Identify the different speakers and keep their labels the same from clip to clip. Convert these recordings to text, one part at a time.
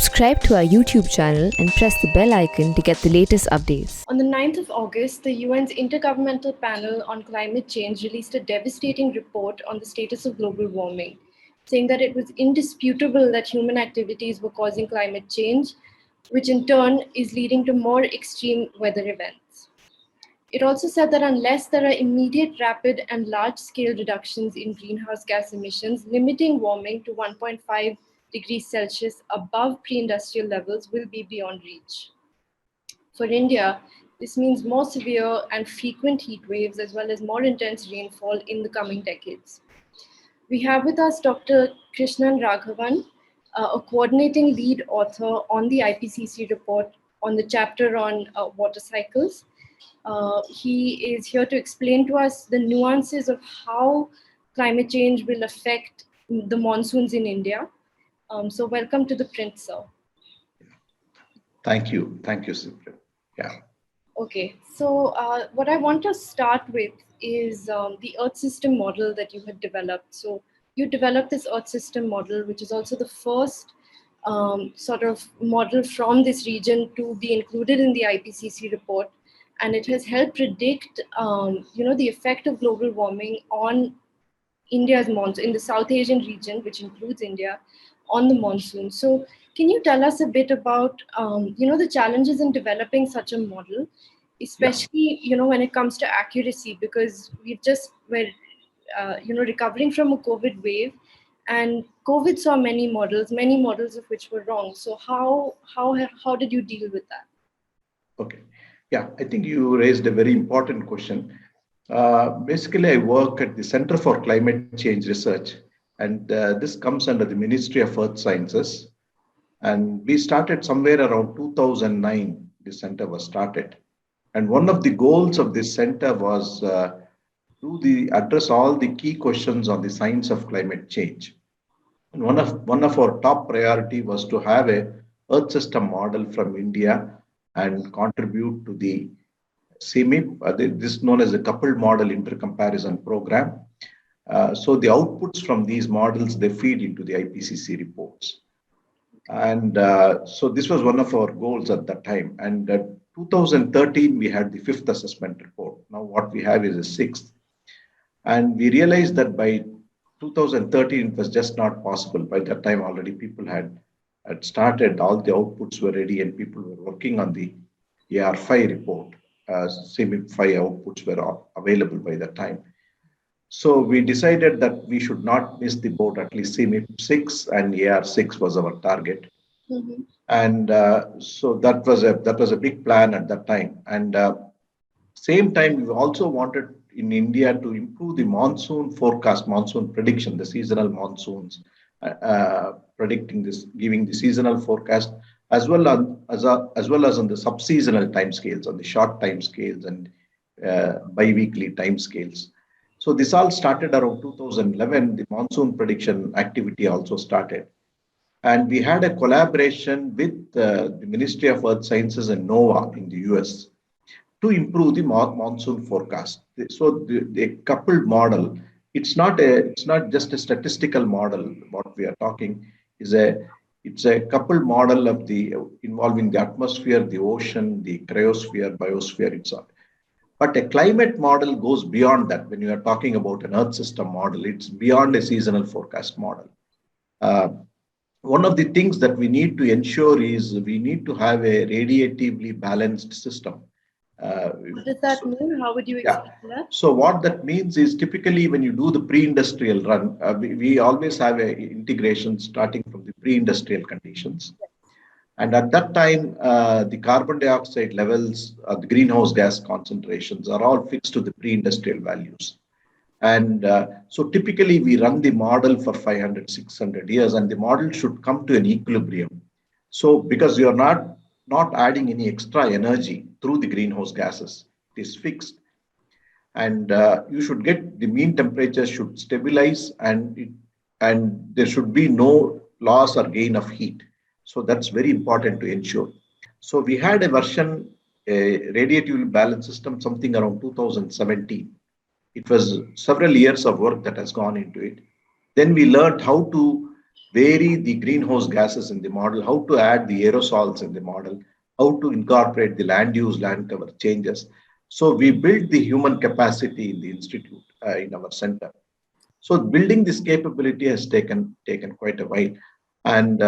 Speaker 1: Subscribe to our YouTube channel and press the bell icon to get the latest updates.
Speaker 2: On the 9th of August, the UN's Intergovernmental Panel on Climate Change released a devastating report on the status of global warming, saying that it was indisputable that human activities were causing climate change, which in turn is leading to more extreme weather events. It also said that unless there are immediate, rapid, and large-scale reductions in greenhouse gas emissions, limiting warming to 1.5 degrees Celsius above pre-industrial levels will be beyond reach. For India, this means more severe and frequent heat waves as well as more intense rainfall in the coming decades. We have with us Dr. Krishnan Raghavan, a coordinating lead author on the IPCC report on the chapter on water cycles. He is here to explain to us the nuances of how climate change will affect the monsoons in India. So welcome to the print, sir.
Speaker 3: Thank you, Supriya. Yeah.
Speaker 2: Okay, so what I want to start with is the Earth system model that you had developed. So you developed this Earth system model, which is also the first sort of model from this region to be included in the IPCC report. And it has helped predict, the effect of global warming on India's monsoon, in the South Asian region, which includes India, on the monsoon. So can you tell us a bit about, the challenges in developing such a model, especially, when it comes to accuracy, because we're recovering from a COVID wave, and COVID saw many models of which were wrong. So how did you deal with that?
Speaker 3: Okay. Yeah, I think you raised a very important question. Basically, I work at the Center for Climate Change Research, and this comes under the Ministry of Earth Sciences. And we started somewhere around 2009, the center was started. And one of the goals of this center was to address all the key questions on the science of climate change. And one of our top priority was to have a Earth system model from India and contribute to the CMIP, this is known as the Coupled Model Intercomparison Program. So the outputs from these models, they feed into the IPCC reports. And so this was one of our goals at that time. And 2013, we had the fifth assessment report. Now what we have is a sixth. And we realized that by 2013, it was just not possible. By that time, already people had started, all the outputs were ready and people were working on the AR5 report. CMIP 5 outputs were available by that time. So we decided that we should not miss the boat, at least CMIP 6 and AR6 was our target. Mm-hmm. And so that was a big plan at that time. And same time, we also wanted in India to improve the monsoon forecast, monsoon prediction, the seasonal monsoons, predicting this, giving the seasonal forecast, as well as on the sub-seasonal timescales, on the short timescales and bi-weekly timescales. So this all started around 2011. The monsoon prediction activity also started. And we had a collaboration with the Ministry of Earth Sciences and NOAA in the US to improve the monsoon forecast. So the coupled model, it's not just a statistical model. What we are talking is it's a coupled model of involving the atmosphere, the ocean, the cryosphere, biosphere, it's all. But a climate model goes beyond that. When you are talking about an Earth system model, it's beyond a seasonal forecast model. One of the things that we need to ensure is we need to have a radiatively balanced system.
Speaker 2: What does that mean? How would you explain that?
Speaker 3: So what that means is typically when you do the pre-industrial run, we always have an integration starting from the pre-industrial conditions. And at that time, the carbon dioxide levels, the greenhouse gas concentrations are all fixed to the pre-industrial values. And so typically we run the model for 500, 600 years, and the model should come to an equilibrium. So because you're not adding any extra energy through the greenhouse gases, it is fixed. And you should get the mean temperature should stabilize and there should be no loss or gain of heat. So that's very important to ensure. So we had a version, a radiatively balanced system, something around 2017. It was several years of work that has gone into it. Then we learned how to vary the greenhouse gases in the model, how to add the aerosols in the model, how to incorporate the land use, land cover changes. So we built the human capacity in the institute, in our center. So building this capability has taken quite a while, and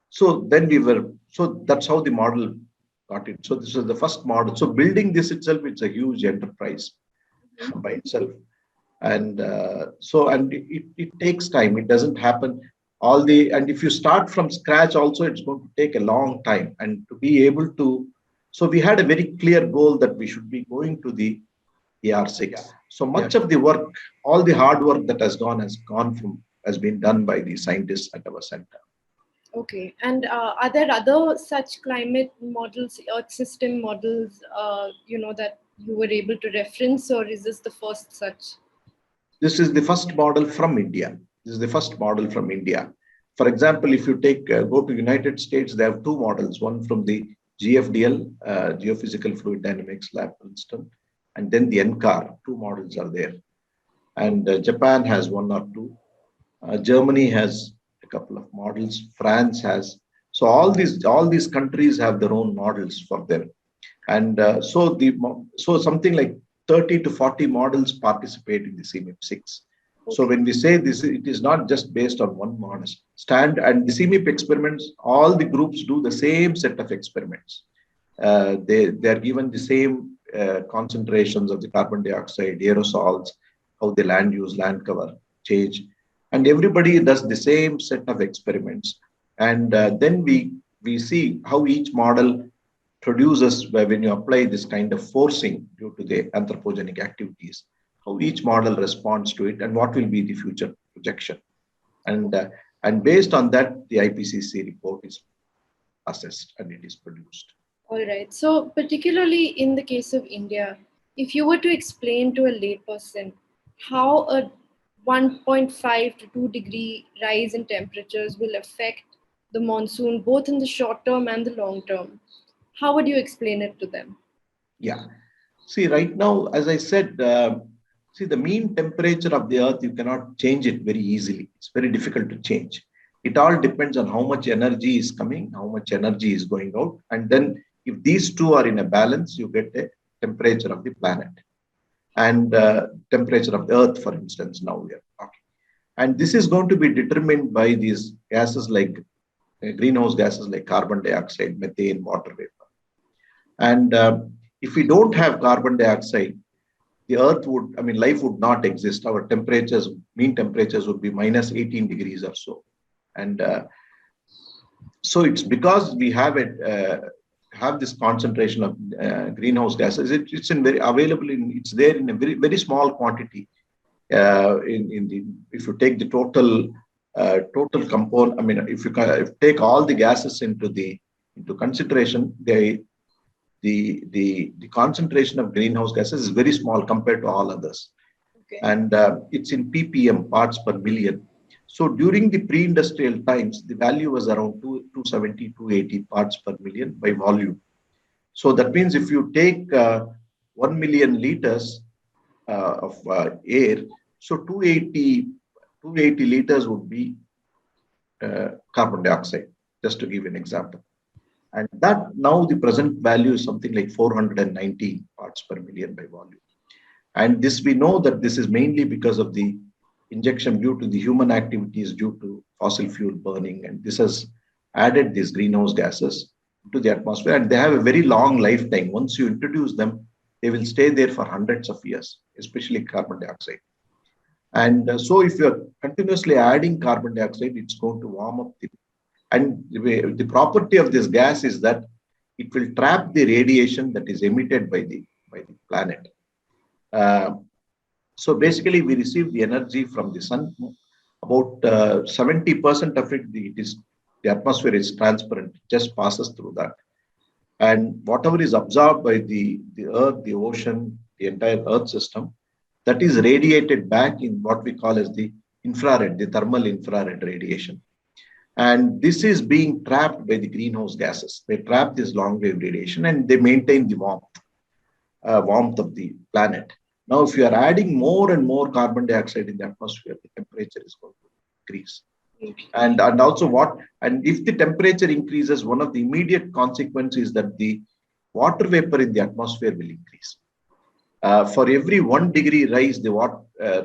Speaker 3: so then we were so that's how the model got it. So this is the first model. So building this itself, it's a huge enterprise by itself, and it takes time. It doesn't happen all the and if you start from scratch, also it's going to take a long time, and to be able to. So we had a very clear goal that we should be going to the ERC. So much of the work, all the hard work that has been done by the scientists at our center.
Speaker 2: Okay. And are there other such climate models, Earth system models, that you were able to reference, or is this the first such?
Speaker 3: This is the first model from India. This is the first model from India. For example, if you go to United States, they have two models. One from the GFDL, Geophysical Fluid Dynamics Lab, Princeton, and then the NCAR. Two models are there, and Japan has one or two. Germany has a couple of models. France has. So all these countries have their own models for them, and so something like 30 to 40 models participate in the CMIP-6. So when we say this, it is not just based on one model. And the CMIP experiments, all the groups do the same set of experiments. They are given the same concentrations of the carbon dioxide, aerosols, how the land use, land cover change, and everybody does the same set of experiments. And then we see how each model produces, when you apply this kind of forcing due to the anthropogenic activities, how each model responds to it and what will be the future projection. And based on that, the IPCC report is assessed and it is produced.
Speaker 2: All right. So particularly in the case of India, if you were to explain to a layperson how a 1.5 to 2 degree rise in temperatures will affect the monsoon, both in the short term and the long term, how would you explain it to them?
Speaker 3: Yeah. See, right now, as I said, the mean temperature of the earth, you cannot change it very easily. It's very difficult to change. It all depends on how much energy is coming, how much energy is going out. And then if these two are in a balance, you get a temperature of the planet and temperature of the earth, for instance, now we are talking. And this is going to be determined by these gases like greenhouse gases like carbon dioxide, methane, water vapor. And if we don't have carbon dioxide, the earth life would not exist. Our mean temperatures would be minus 18 degrees or so. And so it's because we have this concentration of greenhouse gases. It's there in a very, very small quantity. If you take the total component, if you take all the gases into consideration, the concentration of greenhouse gases is very small compared to all others.
Speaker 2: Okay.
Speaker 3: And it's in ppm, parts per million. So during the pre-industrial times, the value was around 270, 280 parts per million by volume. So that means if you take 1 million liters of air, so 280 liters would be carbon dioxide, just to give an example. And that now the present value is something like 419 parts per million by volume. And this, we know that this is mainly because of the injection due to the human activities due to fossil fuel burning. And this has added these greenhouse gases to the atmosphere. And they have a very long lifetime. Once you introduce them, they will stay there for hundreds of years, especially carbon dioxide. And so if you're continuously adding carbon dioxide, it's going to warm up the property of this gas is that it will trap the radiation that is emitted by the planet. So basically, we receive the energy from the sun. About 70% of it, the atmosphere is transparent, just passes through that. And whatever is absorbed by the earth, the ocean, the entire earth system, that is radiated back in what we call as the infrared, the thermal infrared radiation. And this is being trapped by the greenhouse gases. They trap this long wave radiation and they maintain the warmth of the planet. Now, if you are adding more and more carbon dioxide in the atmosphere, the temperature is going to increase. And also and if the temperature increases, one of the immediate consequences is that the water vapor in the atmosphere will increase. For every 1 degree rise,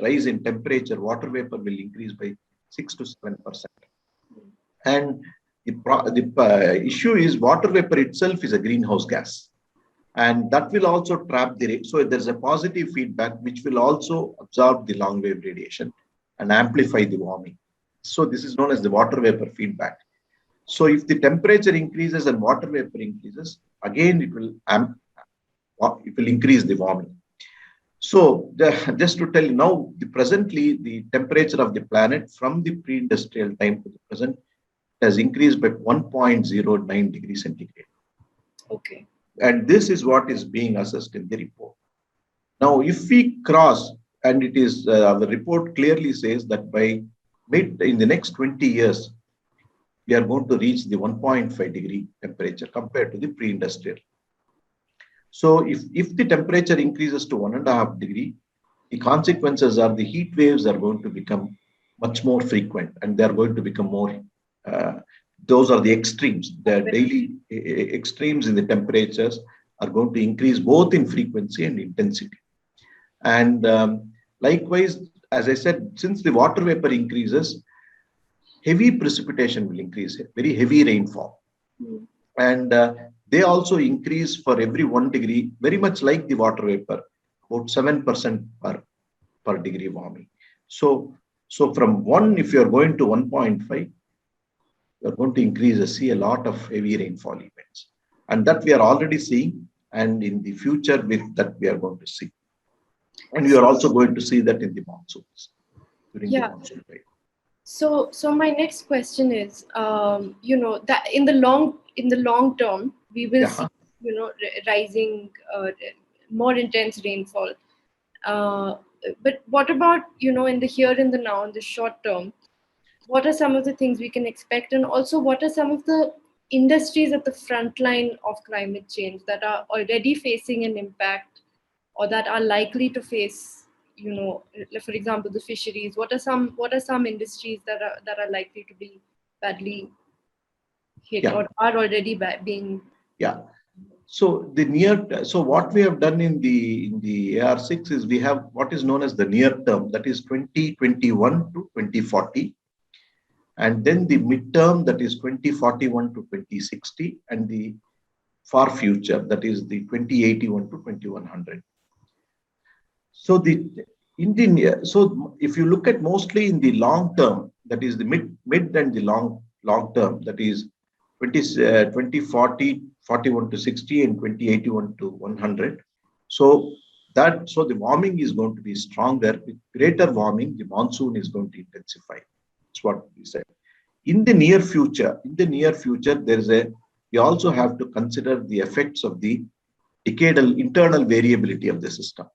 Speaker 3: rise in temperature, water vapor will increase by 6 to 7%. And the issue is water vapor itself is a greenhouse gas. And that will also trap so there's a positive feedback which will also absorb the long wave radiation and amplify the warming. So this is known as the water vapor feedback. So if the temperature increases and water vapor increases, again it will increase the warming. So just to tell you now, presently the temperature of the planet from the pre-industrial time to the present has increased by 1.09 degrees centigrade.
Speaker 2: Okay.
Speaker 3: And this is what is being assessed in the report. Now, if we cross, and it is the report clearly says that in the next 20 years, we are going to reach the 1.5 degree temperature compared to the pre-industrial. So if the temperature increases to 1.5 degree, the consequences are the heat waves are going to become much more frequent, and they are going to become more, those are the extremes. The daily extremes in the temperatures are going to increase both in frequency and intensity. And likewise, as I said, since the water vapor increases, heavy precipitation will increase, very heavy rainfall. And they also increase for every 1 degree, very much like the water vapor, about 7% per degree warming. So from 1, if you're going to 1.5, you're going to see a lot of heavy rainfall events. And that we are already seeing, and in the future with that we are going to see. And we are also going to see that in the monsoons, during the monsoon period.
Speaker 2: So see, my next question is, that in the long term, we will see, rising, more intense rainfall. But what about, in the here and the now, in the short term, what are some of the things we can expect? And also, what are some of the industries at the front line of climate change that are already facing an impact or that are likely to face, for example, the fisheries? What are some industries that are likely to be badly hit or are already being?
Speaker 3: Yeah. So what we have done in the AR6 is we have what is known as the near term, that is 2021 to 2040. And then the midterm, that is 2041 to 2060, and the far future, that is the 2081 to 2100. So if you look at mostly in the long term, that is the mid and the long term, that is 2040, 41 to 60, and 2081 to 100. So the warming is going to be stronger. With greater warming, the monsoon is going to intensify. That's what we said. In the near future, we also have to consider the effects of the decadal internal variability of the system.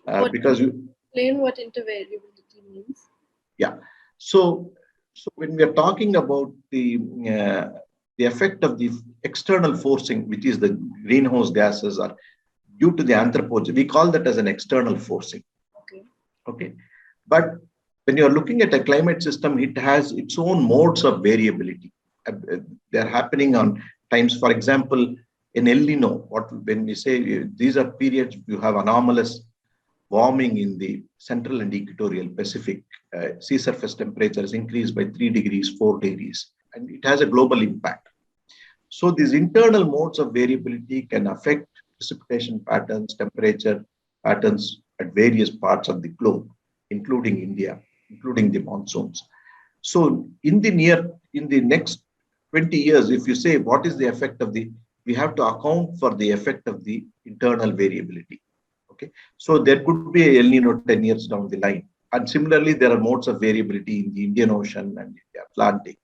Speaker 2: Explain what intervariability means.
Speaker 3: Yeah. So when we are talking about the effect of the external forcing, which is the greenhouse gases, are due to the anthropogeny, we call that as an external forcing. Okay. But when you are looking at a climate system, it has its own modes of variability. They are happening on times. For example, in El Nino, when we say these are periods you have anomalous warming in the central and equatorial Pacific, sea surface temperatures increase by 3 degrees, 4 degrees, and it has a global impact. So these internal modes of variability can affect precipitation patterns, temperature patterns at various parts of the globe, including India, including the monsoons. So in the next 20 years, if you say what is the effect of we have to account for the effect of the internal variability. Okay, so there could be a El Nino 10 years down the line. And similarly, there are modes of variability in the Indian Ocean and the Atlantic.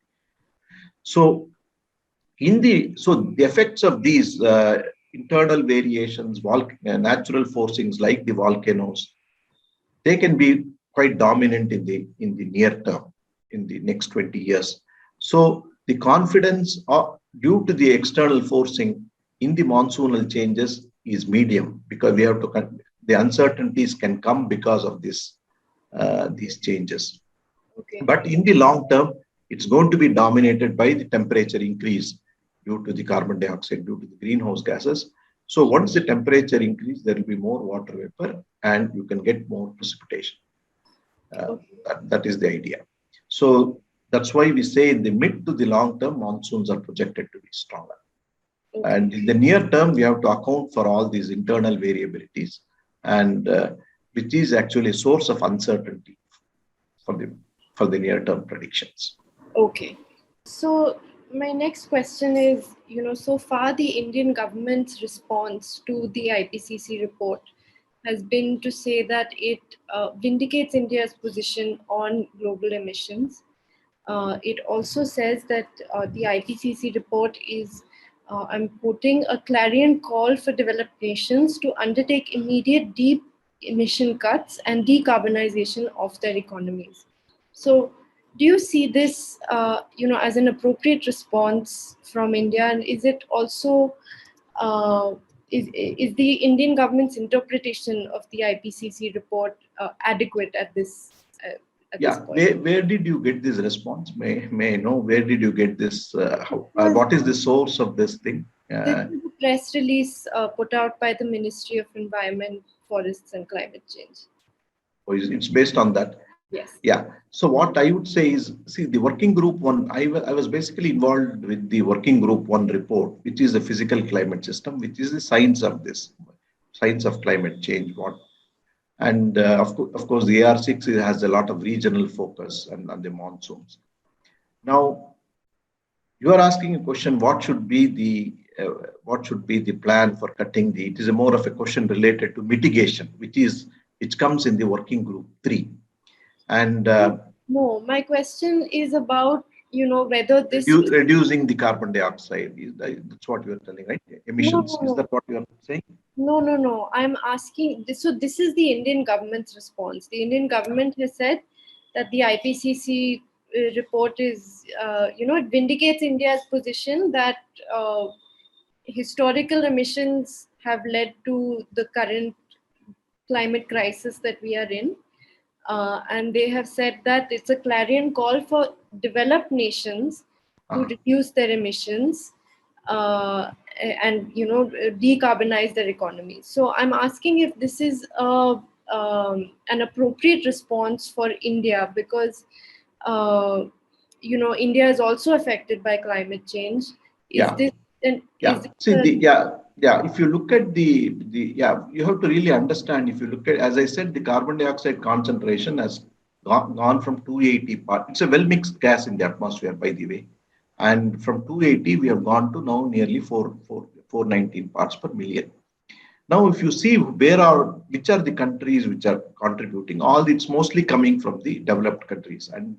Speaker 3: So the effects of these internal variations, natural forcings like the volcanoes, they can be quite dominant in the near term, in the next 20 years. So the confidence due to the external forcing in the monsoonal changes is medium, because the uncertainties can come because of these changes. Okay. But in the long term, It's going to be dominated by the temperature increase due to the carbon dioxide, due to the greenhouse gases. So once the temperature increase, there will be more water vapor and you can get more precipitation. That is the idea. So that's why we say in the mid to the long term, monsoons are projected to be stronger.
Speaker 2: Okay.
Speaker 3: And in the near term, we have to account for all these internal variabilities, and which is actually a source of uncertainty for the near term predictions.
Speaker 2: Okay. So my next question is, so far the Indian government's response to the IPCC report has been to say that it vindicates India's position on global emissions. It also says that the IPCC report is, I'm quoting, a clarion call for developed nations to undertake immediate deep emission cuts and decarbonization of their economies. So, do you see this, as an appropriate response from India, and is it also is the Indian government's interpretation of the IPCC report adequate at this?
Speaker 3: Yeah, where did you get this response? May I know where did you get this? What is the source of this thing?
Speaker 2: This is a press release put out by the Ministry of Environment, Forests and Climate Change.
Speaker 3: It's based on that.
Speaker 2: Yes.
Speaker 3: Yeah. So what I would say is, see, the working group one, I was basically involved with the working group one report, which is the physical climate system, which is the science of this, science of climate change. And of course, the AR6 has a lot of regional focus on the monsoons. Now, you are asking a question: what should be the plan for cutting the? It is more of a question related to mitigation, which comes in the working group 3. And
Speaker 2: no, my question is about whether this
Speaker 3: reducing the carbon dioxide. That's what you are telling, right? Emissions.
Speaker 2: No.
Speaker 3: Is that what you are saying?
Speaker 2: No. I'm asking this. So this is the Indian government's response. The Indian government has said that the IPCC report is, it vindicates India's position that historical emissions have led to the current climate crisis that we are in. And they have said that it's a clarion call for developed nations to reduce their emissions and decarbonize their economy. So I'm asking if this is an appropriate response for India, because India is also affected by climate change.
Speaker 3: If you look at you have to really understand. If you look at, as I said, the carbon dioxide concentration has gone from 280 parts. It's a well mixed gas in the atmosphere, by the way, and from 280 we have gone to now nearly 419 parts per million. Now, if you see which are the countries which are contributing, it's mostly coming from the developed countries. And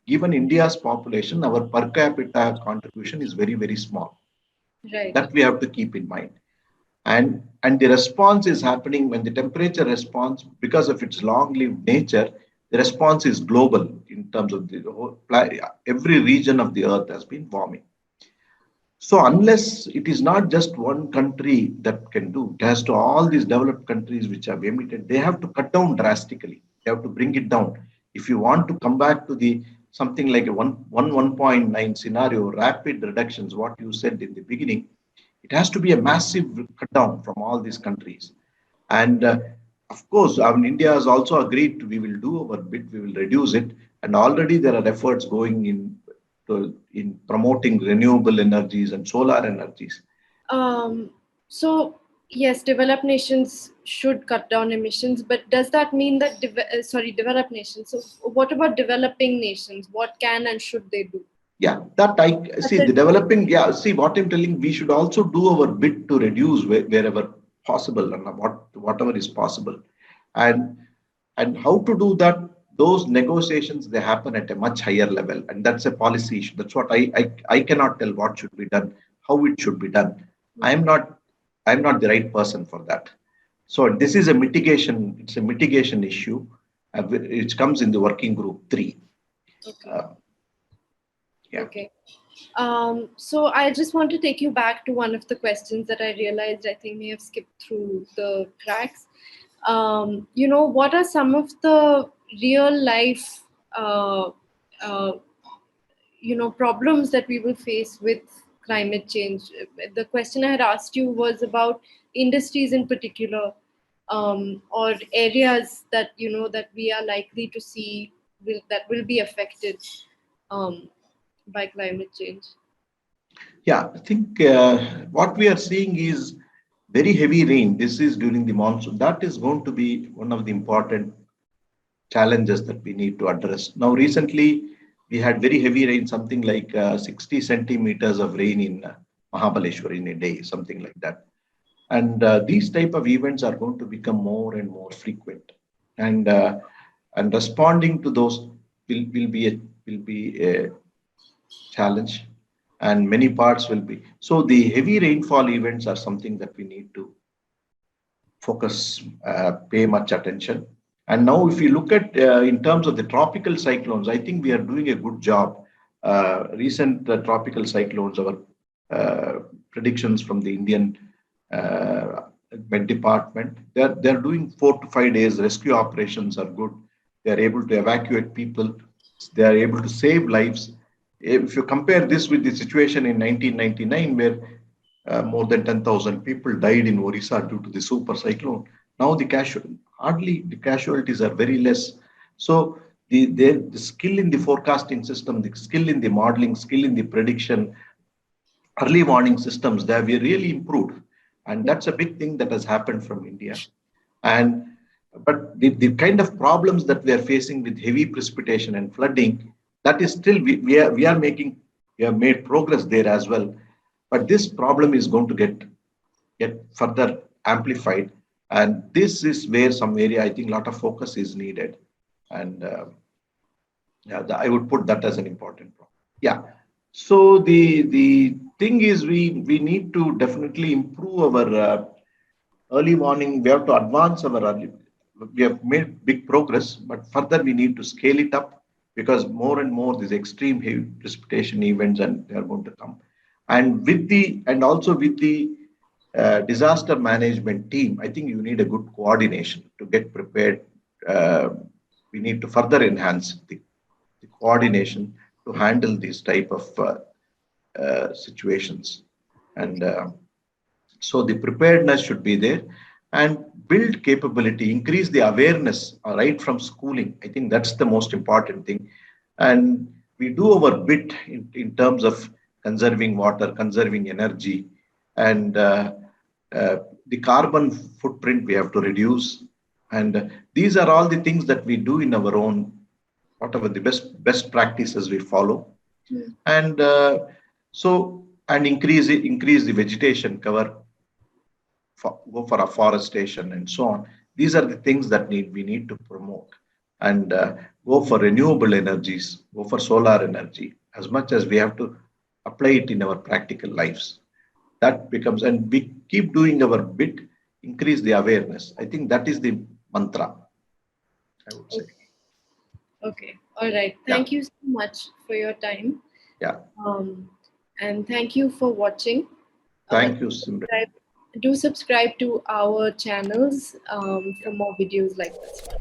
Speaker 3: given India's population, our per capita contribution is very, very small.
Speaker 2: Right.
Speaker 3: That we have to keep in mind. And the response is happening when the temperature response, because of its long-lived nature, the response is global in terms of the whole every region of the earth has been warming. So unless it is not just one country that can do, it has to all these developed countries which have emitted, they have to cut down drastically. They have to bring it down. If you want to come back to something like a 1.9 scenario, rapid reductions, what you said in the beginning, it has to be a massive cut down from all these countries. And of course, India has also agreed we will do our bit, we will reduce it. And already there are efforts going in promoting renewable energies and solar energies.
Speaker 2: So yes, developed nations should cut down emissions, but does that mean that developed nations? So what about developing nations? What can and should they do?
Speaker 3: Yeah, that I see the developing. Yeah, see what I'm telling. We should also do our bit to reduce wherever possible and whatever is possible, and how to do that. Those negotiations, they happen at a much higher level, and that's a policy issue. That's what I cannot tell what should be done, how it should be done. I'm not the right person for that. So this is a mitigation. It's a mitigation issue, which comes in the working group 3.
Speaker 2: Okay.
Speaker 3: Yeah.
Speaker 2: Okay. So I just want to take you back to one of the questions that I realized I think may have skipped through the cracks. What are some of the real life problems that we will face with climate change. The question I had asked you was about industries in particular, or areas that that we are likely to see that will be affected um, by climate change.
Speaker 3: Yeah, I think what we are seeing is very heavy rain. This is during the monsoon. That is going to be one of the important challenges that we need to address. Now, recently, we had very heavy rain, something like 60 centimeters of rain in Mahabaleshwar in a day, something like that. And these type of events are going to become more and more frequent. And and responding to those will be a challenge, and many parts will be. So the heavy rainfall events are something that we need to focus, pay much attention. And now, if you look at in terms of the tropical cyclones, I think we are doing a good job. Recent tropical cyclones, our predictions from the Indian Met Department, they're doing 4 to 5 days. Rescue operations are good. They are able to evacuate people. They are able to save lives. If you compare this with the situation in 1999, where more than 10,000 people died in Orissa due to the super cyclone. Now the casualties are very less. So the skill in the forecasting system, the skill in the modeling, skill in the prediction, early warning systems, they have really improved. And that's a big thing that has happened from India. And but the kind of problems that we are facing with heavy precipitation and flooding, that is still we are making we have made progress there as well. But this problem is going to get further amplified, and this is where some area I think a lot of focus is needed. And yeah, I would put that as an important problem. Yeah. So the thing is, we need to definitely improve our early warning. We have to advance our early. We have made big progress, but further we need to scale it up, because more and more these extreme heavy precipitation events and they are going to come. And also with the disaster management team, I think you need a good coordination to get prepared. Uh, we need to further enhance the coordination to handle these type of situations. And so the preparedness should be there, and build capability, increase the awareness right from schooling. I think that's the most important thing. And we do our bit in terms of conserving water, conserving energy, and the carbon footprint we have to reduce. And these are all the things that we do in our own, whatever the best practices we follow. And and increase the vegetation cover, go for afforestation and so on. These are the things that we need to promote. And go for renewable energies, go for solar energy, as much as we have to apply it in our practical lives. That becomes, and we keep doing our bit, increase the awareness. I think that is the mantra, I would say.
Speaker 2: Okay. All right. Thank you so much for your time.
Speaker 3: Yeah.
Speaker 2: And thank you for watching.
Speaker 3: Thank you, Simran.
Speaker 2: Do subscribe to our channels for more videos like this one.